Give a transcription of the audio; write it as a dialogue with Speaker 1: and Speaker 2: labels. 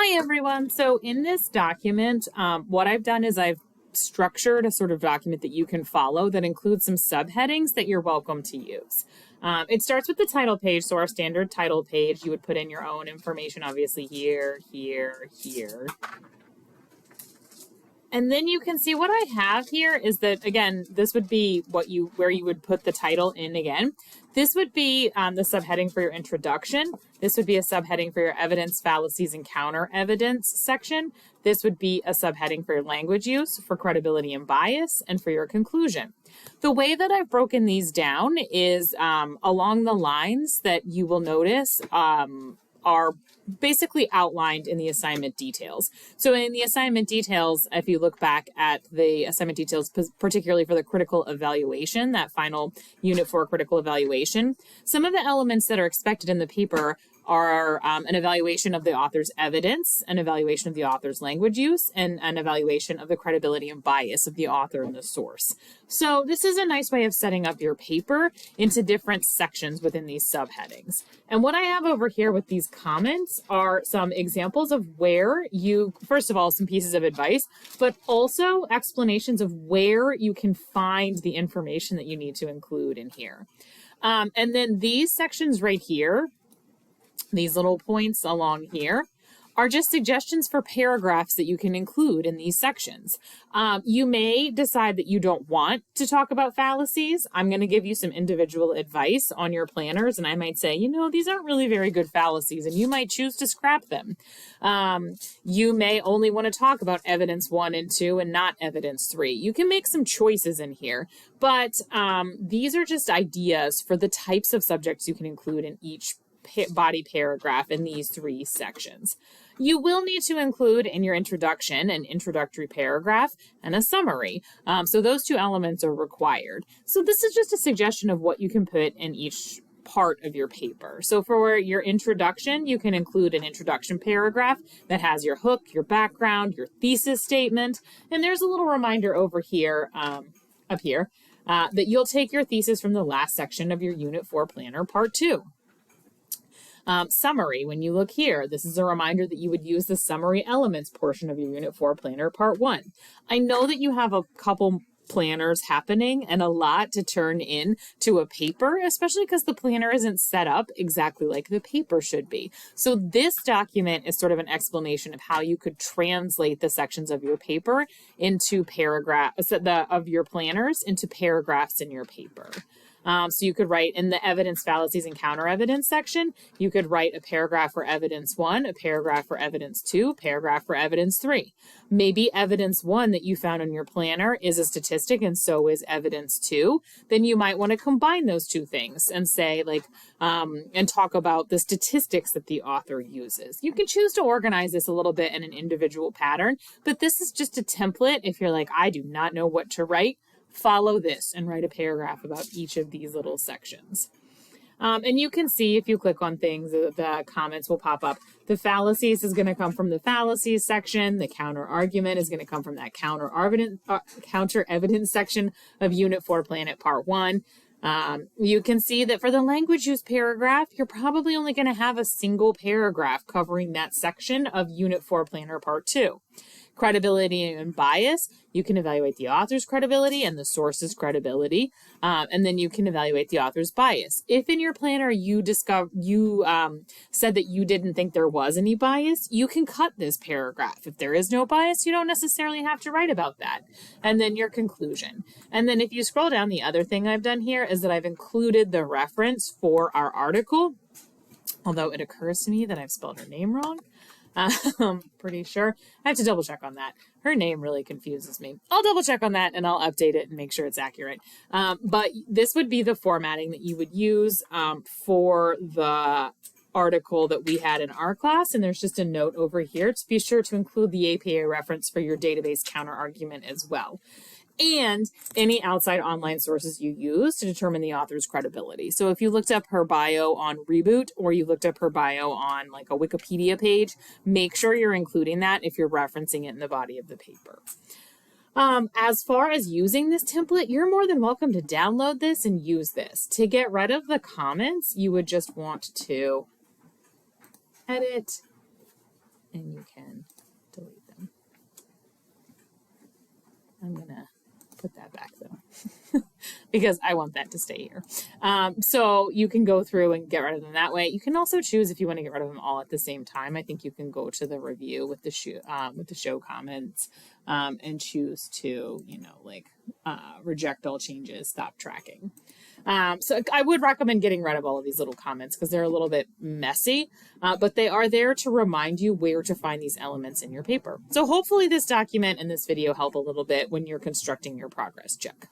Speaker 1: Hi, everyone. So in this document, what I've done is I've structured a sort of document that you can follow that includes some subheadings that you're welcome to use. It starts with the title page, so our standard title page. You would put in your own information, obviously here, here, here. And then you can see what I have here is that, again, this would be where you would put the title in again. This would be the subheading for your introduction. This would be a subheading for your evidence, fallacies, and counter evidence section. This would be a subheading for your language use, for credibility and bias, and for your conclusion. The way that I've broken these down is along the lines that you will notice are basically outlined in the assignment details. So in the assignment details, if you look back at the assignment details, particularly for the critical evaluation, that final unit 4 critical evaluation, some of the elements that are expected in the paper are an evaluation of the author's evidence, an evaluation of the author's language use, and an evaluation of the credibility and bias of the author and the source. So this is a nice way of setting up your paper into different sections within these subheadings. And what I have over here with these comments are some examples of where you, first of all, some pieces of advice, but also explanations of where you can find the information that you need to include in here. And then these sections right here, these little points along here, are just suggestions for paragraphs that you can include in these sections. You may decide that you don't want to talk about fallacies. I'm going to give you some individual advice on your planners, and I might say, you know, these aren't really very good fallacies, and you might choose to scrap them. You may only want to talk about evidence 1 and 2 and not evidence 3. You can make some choices in here, but these are just ideas for the types of subjects you can include in each body paragraph in these 3 sections. You will need to include in your introduction an introductory paragraph and a summary. So those 2 elements are required. So this is just a suggestion of what you can put in each part of your paper. So for your introduction, you can include an introduction paragraph that has your hook, your background, your thesis statement, and there's a little reminder over here, up here, that you'll take your thesis from the last section of your Unit 4 Planner Part 2. Summary, when you look here, this is a reminder that you would use the summary elements portion of your Unit 4 Planner Part 1. I know that you have a couple planners happening and a lot to turn in to a paper, especially because the planner isn't set up exactly like the paper should be. So this document is sort of an explanation of how you could translate the sections of your paper into paragraphs, of your planners into paragraphs in your paper. So you could write in the evidence, fallacies, and counter evidence section, you could write a paragraph for evidence 1, a paragraph for evidence 2, paragraph for evidence 3. Maybe evidence 1 that you found in your planner is a statistic and so is evidence 2. Then you might want to combine those 2 things and say and talk about the statistics that the author uses. You can choose to organize this a little bit in an individual pattern, but this is just a template. If you're like, I do not know what to write, follow this and write a paragraph about each of these little sections. And you can see if you click on things, the comments will pop up. The fallacies is going to come from the fallacies section. The counter argument is going to come from that counter evidence section of Unit 4 Planet Part 1. You can see that for the language use paragraph, you're probably only going to have a single paragraph covering that section of Unit 4 Planner Part 2. Credibility and bias, you can evaluate the author's credibility and the source's credibility, and then you can evaluate the author's bias. If in your planner you said that you didn't think there was any bias, you can cut this paragraph. If there is no bias, you don't necessarily have to write about that. And then your conclusion. And then if you scroll down, the other thing I've done here is that I've included the reference for our article, although it occurs to me that I've spelled her name wrong. I'm pretty sure. I have to double check on that. Her name really confuses me. I'll double check on that and I'll update it and make sure it's accurate. But this would be the formatting that you would use for the article that we had in our class. And there's just a note over here to be sure to include the APA reference for your database counter argument as well. And any outside online sources you use to determine the author's credibility. So if you looked up her bio on Reboot or you looked up her bio on like a Wikipedia page, make sure you're including that if you're referencing it in the body of the paper. As far as using this template, you're more than welcome to download this and use this. To get rid of the comments, you would just want to edit and you can delete them. I'm going to put that back though, because I want that to stay here. So you can go through and get rid of them that way. You can also choose if you want to get rid of them all at the same time. I think you can go to the review with the show comments, and choose to, reject all changes, stop tracking. So I would recommend getting rid of all of these little comments because they're a little bit messy, but they are there to remind you where to find these elements in your paper. So hopefully this document and this video help a little bit when you're constructing your progress check.